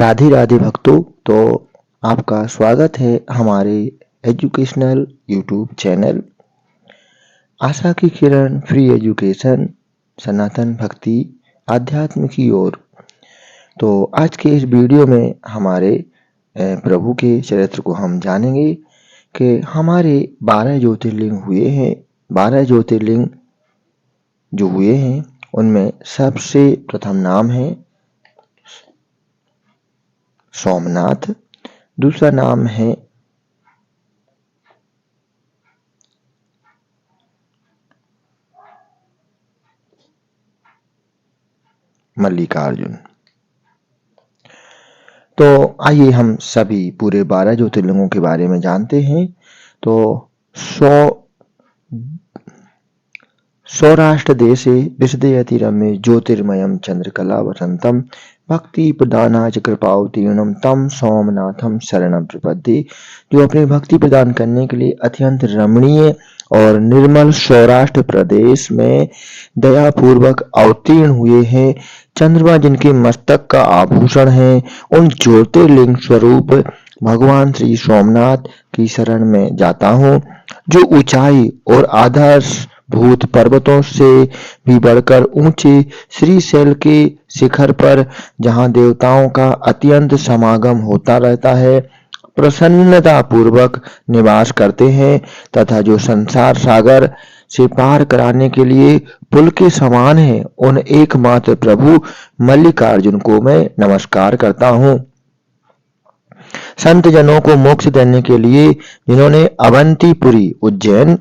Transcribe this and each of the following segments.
राधे राधे भक्तों। तो आपका स्वागत है हमारे एजुकेशनल यूट्यूब चैनल आशा की किरण फ्री एजुकेशन सनातन भक्ति आध्यात्म की ओर। तो आज के इस वीडियो में हमारे प्रभु के चरित्र को हम जानेंगे कि हमारे 12 ज्योतिर्लिंग हुए हैं। 12 ज्योतिर्लिंग जो हुए हैं उनमें सबसे प्रथम नाम है सोमनाथ, दूसरा नाम है मल्लिकार्जुन। तो आइए हम सभी पूरे 12 ज्योतिर्लिंगों के बारे में जानते हैं। तो सौराष्ट्र देशे विशदयति रम्ये ज्योतिर्मयं चंद्रकला वसंतम भक्ति प्रदानाच कृपावतीर्णम तम सोमनाथम शरणम प्रपद्ये। जो अपनी भक्ति प्रदान करने के लिए अत्यंत रमणीय और निर्मल सौराष्ट्र प्रदेश में दया पूर्वक अवतीर्ण हुए हैं, चंद्रमा जिनके मस्तक का आभूषण है, उन ज्योतिर्लिंग स्वरूप भगवान श्री सोमनाथ की शरण में जाता हूँ, जो ऊंचाई और आदर्श भूत पर्वतों से भी बढ़कर ऊंचे श्रीशैल के शिखर पर, जहां देवताओं का अत्यंत समागम होता रहता है, प्रसन्नता पूर्वक निवास करते हैं तथा जो संसार सागर से पार कराने के लिए पुल के समान है, उन एकमात्र प्रभु मल्लिकार्जुन को मैं नमस्कार करता हूँ। संत जनों को मोक्ष देने के लिए जिन्होंने अवंतीपुरी उज्जैन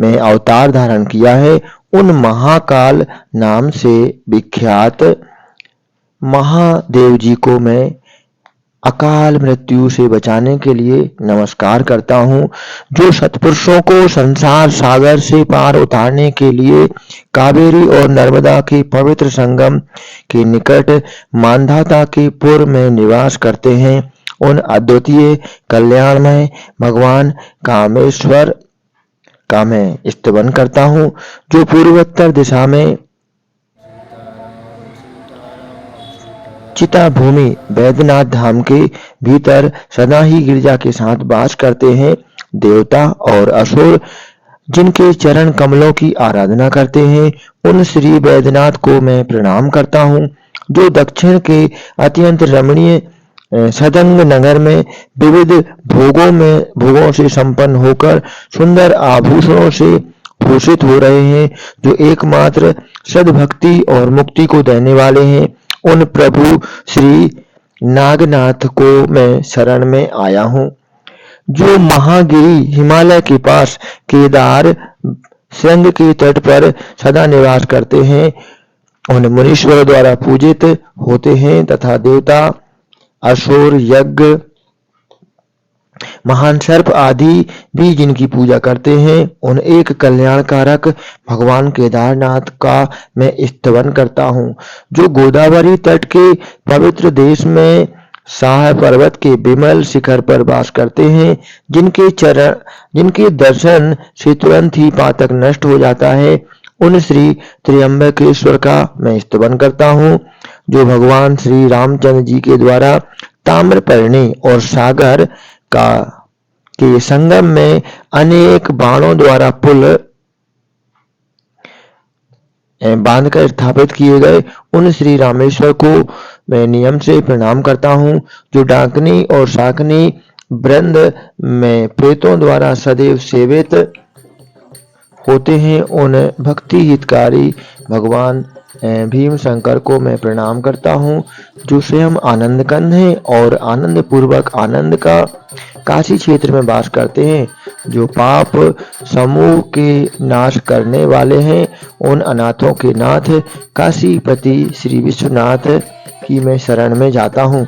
में अवतार धारण किया है, उन महाकाल नाम से विख्यात महादेव जी को मैं अकाल मृत्यु से बचाने के लिए नमस्कार करता हूँ। जो सत्पुरुषों को संसार सागर से पार उतारने के लिए कावेरी और नर्मदा के पवित्र संगम के निकट मानधाता के पुर में निवास करते हैं, उन अद्वितीय कल्याणमय भगवान कामेश्वर का मैं स्तवन करता हूँ। जो पूर्वोत्तर दिशा में चिता भूमि बैद्यनाथ धाम के भीतर सदा ही गिरजा के साथ वास करते हैं, देवता और असुर जिनके चरण कमलों की आराधना करते हैं, उन श्री बैद्यनाथ को मैं प्रणाम करता हूँ। जो दक्षिण के अत्यंत रमणीय सदंग नगर में विविध भोगों से संपन्न होकर सुंदर आभूषणों से भूषित हो रहे हैं, जो एकमात्र सद्भक्ति और मुक्ति को देने वाले हैं, उन प्रभु श्री नागनाथ को मैं शरण में आया हूँ। जो महागिरी हिमालय के पास केदार श्रृंग के तट पर सदा निवास करते हैं, उन मुनीश्वरों द्वारा पूजित होते हैं तथा देवता असुर यज्ञ महान सर्प आदि भी जिनकी पूजा करते हैं, उन एक कल्याणकारक भगवान केदारनाथ का मैं स्तवन करता हूँ। जो गोदावरी तट के पवित्र देश में साह पर्वत के विमल शिखर पर वास करते हैं, जिनके दर्शन से तुरंत ही पातक नष्ट हो जाता है, उन श्री त्र्यंबकेश्वर का मैं स्तवन करता हूँ। जो भगवान श्री रामचंद्र जी के द्वारा ताम्रपर्णी और सागर के संगम में अनेक बाणों द्वारा पुल बांधकर स्थापित किए गए, उन श्री रामेश्वर को मैं नियम से प्रणाम करता हूँ। जो डाकनी और शाकनी वृंद में प्रेतों द्वारा सदैव सेवित होते हैं, उन भक्ति हितकारी भगवान भीम शंकर को मैं प्रणाम करता हूँ। जो स्वयं आनंद कंद हैं और आनंद पूर्वक आनंद का काशी क्षेत्र में वास करते हैं, जो पाप समूह के नाश करने वाले हैं, उन अनाथों के नाथ काशीपति श्री विश्वनाथ की मैं शरण में जाता हूँ।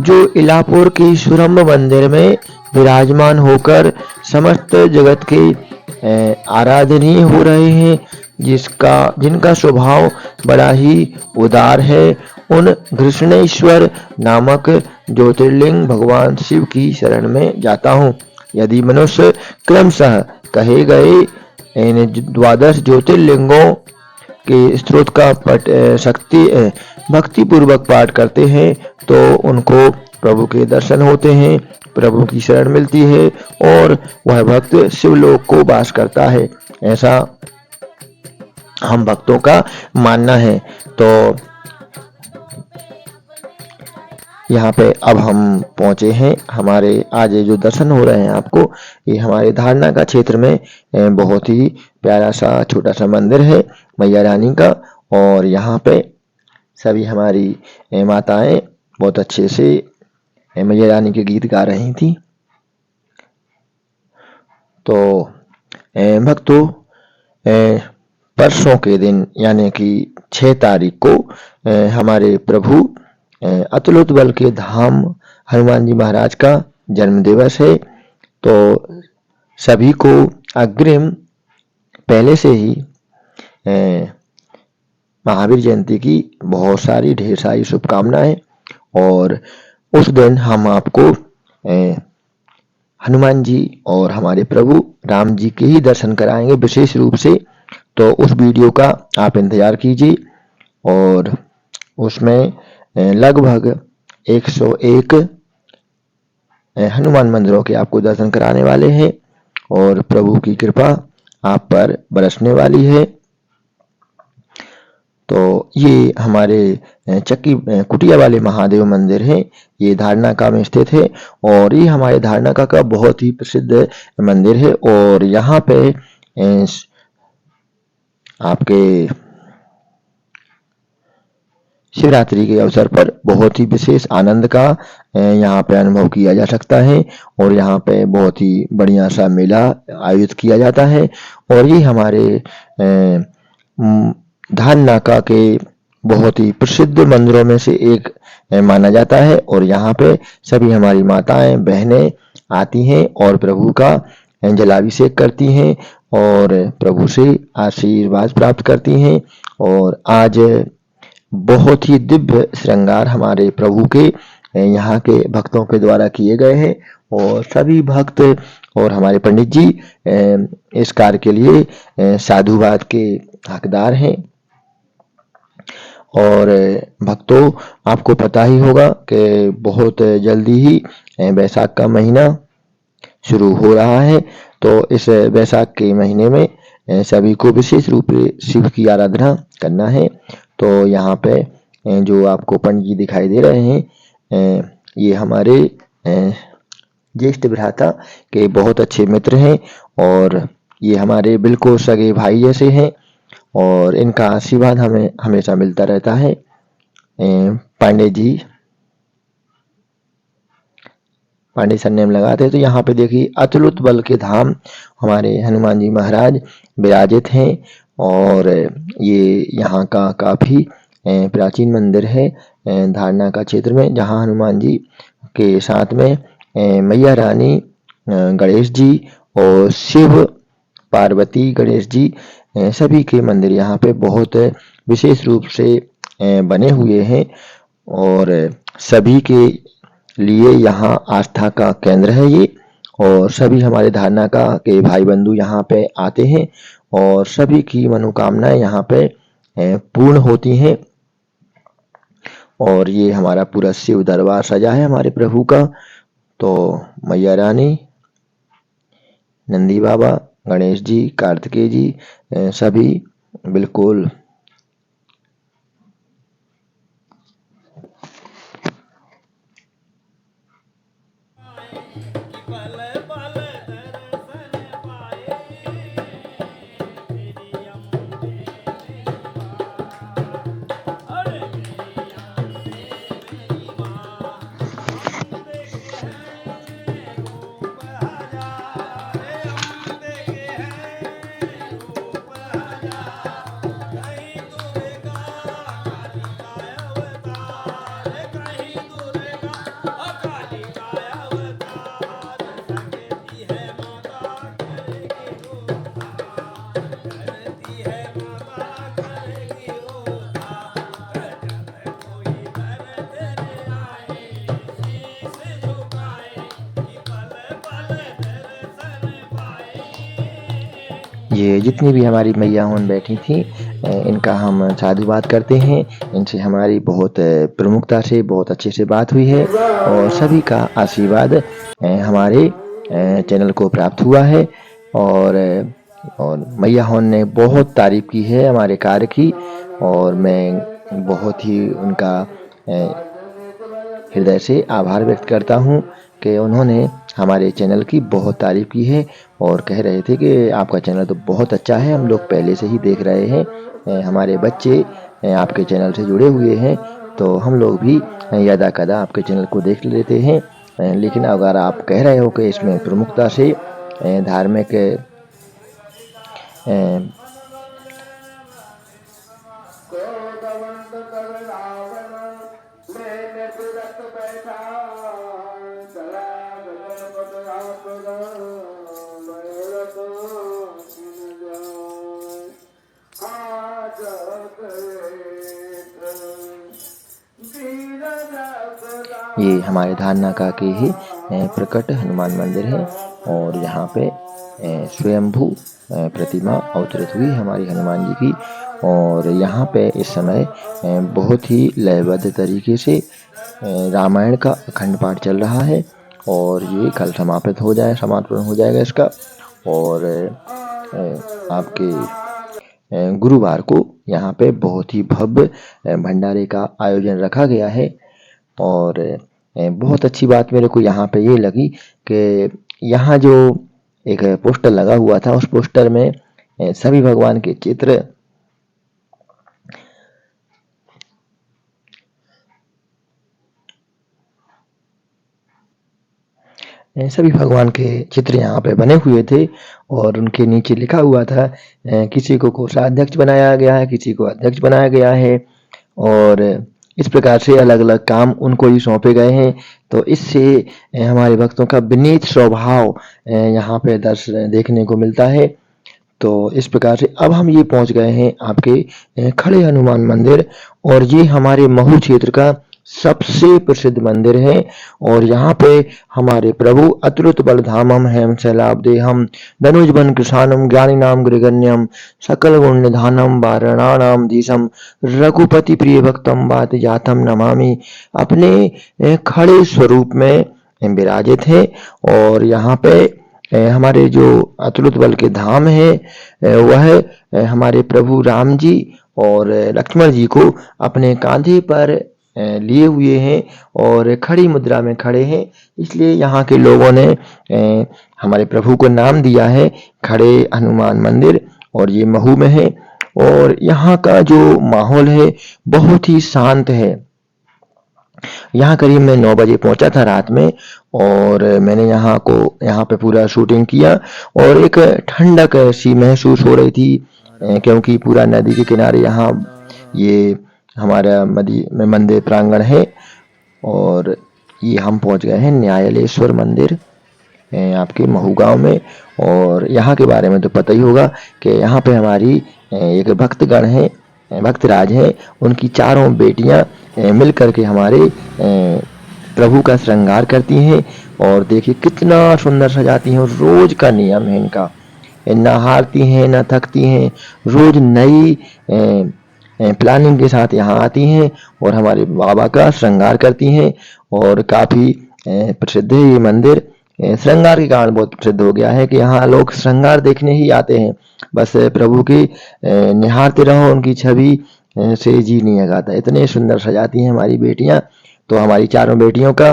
जो इलापुर के सुरम्भ मंदिर में विराजमान होकर समस्त जगत के आराधनीय हो रहे हैं, जिनका स्वभाव बड़ा ही उदार है, उन घृष्णेश्वर नामक ज्योतिर्लिंग भगवान शिव की शरण में जाता हूँ। यदि मनुष्य क्रमशः कहे गए इन 12 ज्योतिर्लिंगों के स्त्रोत का भक्ति पूर्वक पाठ करते हैं तो उनको प्रभु के दर्शन होते हैं, प्रभु की शरण मिलती है और वह भक्त शिवलोक को वास करता है, ऐसा हम भक्तों का मानना है। तो यहाँ पे अब हम पहुंचे हैं, हमारे आज जो दर्शन हो रहे हैं आपको, ये हमारे धारणा का क्षेत्र में बहुत ही प्यारा सा छोटा सा मंदिर है मैया रानी का। और यहाँ पे सभी हमारी माताएं बहुत अच्छे से मैया रानी के गीत गा रही थी। तो भक्तों, परसों के दिन यानी कि 6 तारीख को हमारे प्रभु अतुलित बल के धाम हनुमान जी महाराज का जन्म दिवस है। तो सभी को अग्रिम पहले से ही महावीर जयंती की बहुत सारी ढेर सारी शुभकामनाएं। और उस दिन हम आपको हनुमान जी और हमारे प्रभु राम जी के ही दर्शन कराएंगे विशेष रूप से। तो उस वीडियो का आप इंतजार कीजिए और उसमें लगभग 101 हनुमान मंदिरों के आपको दर्शन कराने वाले हैं और प्रभु की कृपा आप पर बरसने वाली है। तो ये हमारे चक्की कुटिया वाले महादेव मंदिर हैं, ये धारनाका में स्थित है और ये हमारे धारनाका का बहुत ही प्रसिद्ध मंदिर है। और यहाँ पे आपके शिवरात्रि के अवसर पर बहुत ही विशेष आनंद का यहाँ पे अनुभव किया जा सकता है और यहाँ पे बहुत ही बढ़िया सा मेला आयोजित किया जाता है। और ये हमारे धारनाका के बहुत ही प्रसिद्ध मंदिरों में से एक माना जाता है। और यहाँ पे सभी हमारी माताएं बहनें आती हैं और प्रभु का जलाभिषेक करती हैं और प्रभु से आशीर्वाद प्राप्त करती हैं। और आज बहुत ही दिव्य श्रृंगार हमारे प्रभु के यहाँ के भक्तों के द्वारा किए गए हैं और सभी भक्त और हमारे पंडित जी इस कार्य के लिए साधुवाद के हकदार हैं। और भक्तों, आपको पता ही होगा कि बहुत जल्दी ही बैसाख का महीना शुरू हो रहा है। तो इस बैसाख के महीने में सभी को विशेष रूप से शिव की आराधना करना है। तो यहाँ पे जो आपको पंडित जी दिखाई दे रहे हैं, ये हमारे ज्येष्ठ भ्राता के बहुत अच्छे मित्र हैं और ये हमारे बिल्कुल सगे भाई जैसे हैं और इनका आशीर्वाद हमें हमेशा मिलता रहता है। पांडे सरनेम लगाते हैं। तो यहाँ पे देखिए अतुलित बल के धाम हमारे हनुमान जी महाराज विराजित हैं और ये यहाँ का काफी प्राचीन मंदिर है धारणा का क्षेत्र में, जहाँ हनुमान जी के साथ में मैया रानी, गणेश जी और शिव पार्वती गणेश जी सभी के मंदिर यहाँ पे बहुत विशेष रूप से बने हुए हैं और सभी के लिए यहाँ आस्था का केंद्र है ये। और सभी हमारे धारनाका के भाई बंधु यहाँ पे आते हैं और सभी की मनोकामनाएं यहाँ पे पूर्ण होती हैं। और ये हमारा पूरा शिव दरबार सजा है हमारे प्रभु का। तो मैया रानी, नंदी बाबा, गणेश जी, कार्तिकेय जी सभी बिल्कुल ये जितनी भी हमारी मैया बैठी थी इनका हम साधुवाद करते हैं। इनसे हमारी बहुत प्रमुखता से बहुत अच्छे से बात हुई है और सभी का आशीर्वाद हमारे चैनल को प्राप्त हुआ है और मैया होन ने बहुत तारीफ की है हमारे कार्य की और मैं बहुत ही उनका हृदय से आभार व्यक्त करता हूँ कि उन्होंने हमारे चैनल की बहुत तारीफ की है और कह रहे थे कि आपका चैनल तो बहुत अच्छा है, हम लोग पहले से ही देख रहे हैं, हमारे बच्चे आपके चैनल से जुड़े हुए हैं तो हम लोग भी यदा कदा आपके चैनल को देख लेते हैं। लेकिन अगर आप कह रहे हो कि इसमें प्रमुखता से धार्मिक ये हमारे धारनाका के ही प्रकट हनुमान मंदिर है और यहाँ पे स्वयंभू प्रतिमा अवतरित हुई हमारी हनुमान जी की और यहाँ पे इस समय बहुत ही लयबद्ध तरीके से रामायण का अखंड पाठ चल रहा है और ये कल समापन हो जाएगा इसका और आपके गुरुवार को यहाँ पे बहुत ही भव्य भंडारे का आयोजन रखा गया है और बहुत अच्छी बात मेरे को यहाँ पे ये लगी कि यहाँ जो एक पोस्टर लगा हुआ था उस पोस्टर में सभी भगवान के चित्र यहाँ पे बने हुए थे और उनके नीचे लिखा हुआ था किसी को कोषाध्यक्ष बनाया गया है, किसी को अध्यक्ष बनाया गया है और इस प्रकार से अलग अलग काम उनको ही सौंपे गए हैं। तो इससे हमारे भक्तों का विनीत स्वभाव यहाँ पे देखने को मिलता है। तो इस प्रकार से अब हम ये पहुंच गए हैं आपके खड़े हनुमान मंदिर और ये हमारे महू क्षेत्र का सबसे प्रसिद्ध मंदिर है और यहाँ पे हमारे प्रभु अतुलित बलधामम हेम शैलाब्देहम धनुजबन कृशानम ज्ञानिनाम गृगण्यम सकल गुण निधानम वारणानाम धीशम रघुपति प्रिय भक्तम बात जातम नमामि अपने खड़े स्वरूप में विराजित है और यहाँ पे हमारे जो अतुलित बल के धाम है वह हमारे प्रभु राम जी और लक्ष्मण जी को अपने कांधे पर लिए हुए हैं और खड़ी मुद्रा में खड़े हैं, इसलिए यहाँ के लोगों ने हमारे प्रभु को नाम दिया है खड़े हनुमान मंदिर और ये महू में है और यहाँ का जो माहौल है बहुत ही शांत है। यहाँ करीब मैं 9 बजे पहुंचा था रात में और मैंने यहाँ पे पूरा शूटिंग किया और एक ठंडक सी महसूस हो रही थी क्योंकि पूरा नदी के किनारे यहाँ ये हमारा मंदिर प्रांगण है और ये हम पहुंच गए हैं न्यायालयेश्वर मंदिर आपके महू गांव में और यहाँ के बारे में तो पता ही होगा कि यहाँ पे हमारी एक भक्तगण है, भक्तराज हैं, उनकी चारों बेटियां मिलकर के हमारे प्रभु का श्रृंगार करती हैं और देखिए कितना सुंदर सजाती हैं। रोज का नियम है इनका, ना हारती हैं ना थकती हैं, रोज नई प्लानिंग के साथ यहाँ आती हैं और हमारे बाबा का श्रृंगार करती हैं और काफी प्रसिद्ध है ये मंदिर। श्रृंगार के कारण बहुत प्रसिद्ध हो गया है कि यहाँ लोग श्रृंगार देखने ही आते हैं, बस प्रभु की निहारते रहो, उनकी छवि से जी नहीं लगाता। इतने सुंदर सजाती हैं हमारी बेटियां। तो हमारी चारों बेटियों का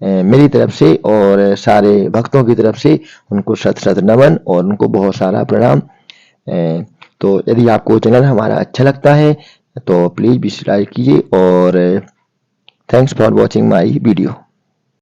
मेरी तरफ से और सारे भक्तों की तरफ से उनको शत शत नमन और उनको बहुत सारा प्रणाम। तो यदि आपको चैनल हमारा अच्छा लगता है तो प्लीज सब्सक्राइब कीजिए और thanks for watching my video.